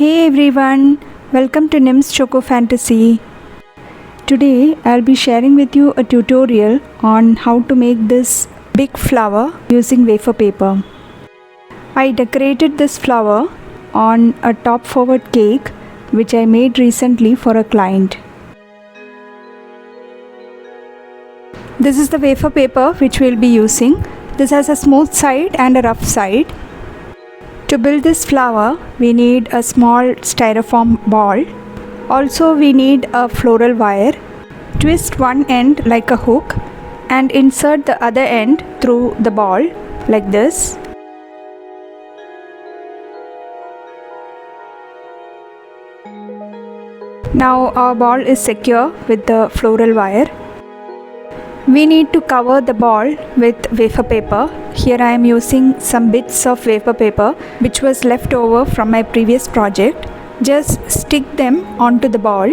Hey everyone, welcome to Nim's Choco Fantasy. Today I'll be sharing with you a tutorial on how to make this big flower using wafer paper. I decorated this flower on a top forward cake which I made recently for a client. This is the wafer paper which we'll be using. This has a smooth side and a rough side. To build this flower, we need a small styrofoam ball. Also, we need a floral wire. Twist one end like a hook and insert the other end through the ball like this. Now our ball is secure with the floral wire. We need to cover the ball with wafer paper. Here I am using some bits of wafer paper which was left over from my previous project. Just stick them onto the ball.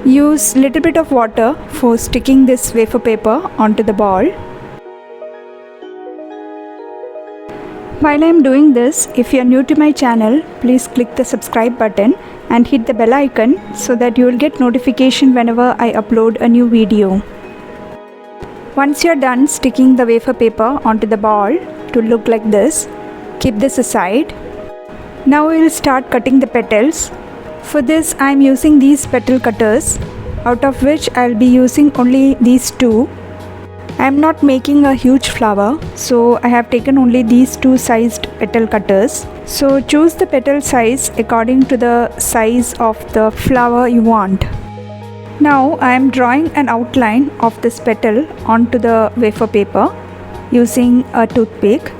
Use little bit of water for sticking this wafer paper onto the ball. While I am doing this, if you are new to my channel, please click the subscribe button and hit the bell icon so that you will get notification whenever I upload a new video. Once you're done sticking the wafer paper onto the ball to look like this, keep this aside. Now we will start cutting the petals. For this I am using these petal cutters, out of which I will be using only these two. I am not making a huge flower, so I have taken only these two sized petal cutters. So choose the petal size according to the size of the flower you want. Now I am drawing an outline of this petal onto the wafer paper using a toothpick.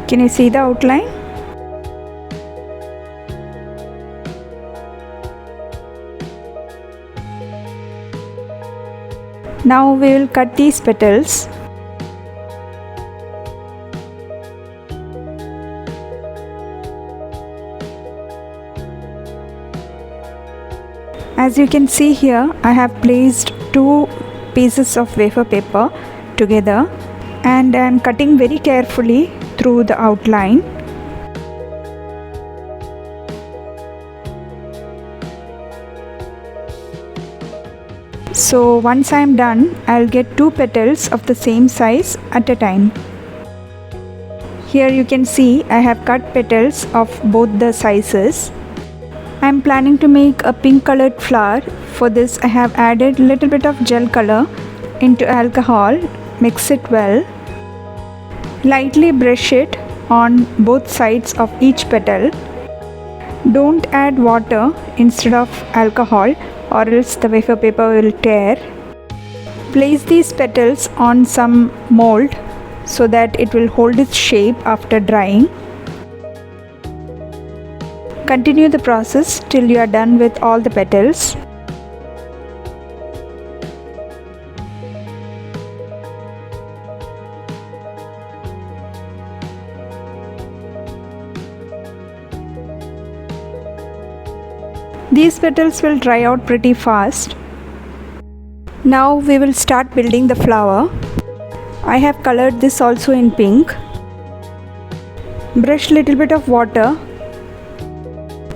Can you see the outline? Now we will cut these petals. As you can see here, I have placed two pieces of wafer paper together and I am cutting very carefully through the outline. So once I am done, I will get two petals of the same size at a time. Here you can see I have cut petals of both the sizes. I am planning to make a pink colored flower. For this I have added little bit of gel color into alcohol. Mix it well. Lightly brush it on both sides of each petal. Don't add water instead of alcohol or else the wafer paper will tear. Place these petals on some mold so that it will hold its shape after drying. Continue the process till you are done with all the petals. These petals will dry out pretty fast. Now we will start building the flower. I have colored this also in pink. Brush little bit of water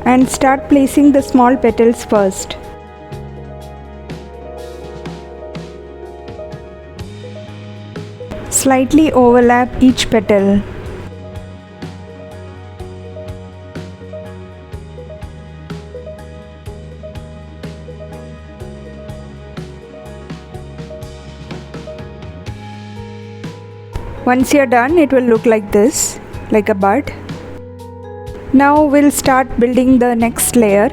and start placing the small petals first. Slightly overlap each petal. Once you're done, it will look like this, like a bud. Now we'll start building the next layer.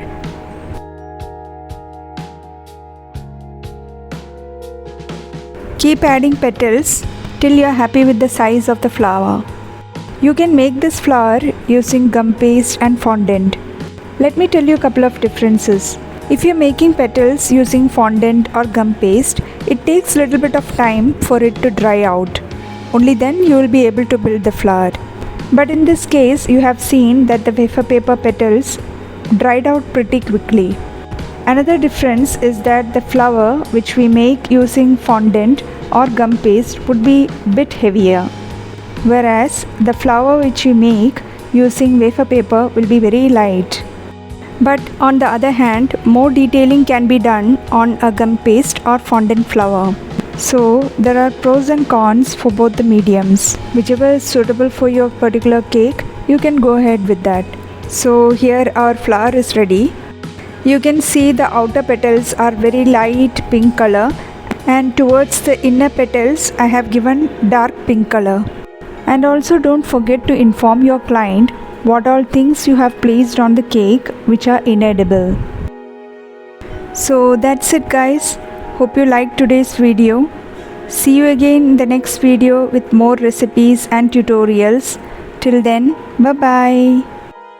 Keep adding petals till you are happy with the size of the flower. You can make this flower using gum paste and fondant. Let me tell you a couple of differences. If you're making petals using fondant or gum paste, it takes a little bit of time for it to dry out. Only then you will be able to build the flower. But in this case, you have seen that the wafer paper petals dried out pretty quickly. Another difference is that the flower which we make using fondant or gum paste would be a bit heavier, whereas the flower which we make using wafer paper will be very light. But on the other hand, more detailing can be done on a gum paste or fondant flour. So there are pros and cons for both the mediums. Whichever is suitable for your particular cake, you can go ahead with that. So here our flour is ready. You can see the outer petals are very light pink color, and towards the inner petals I have given dark pink color. And also don't forget to inform your client what all things you have placed on the cake which are inedible. So that's it guys. Hope you liked today's video. See you again in the next video with more recipes and tutorials. Till then, bye bye.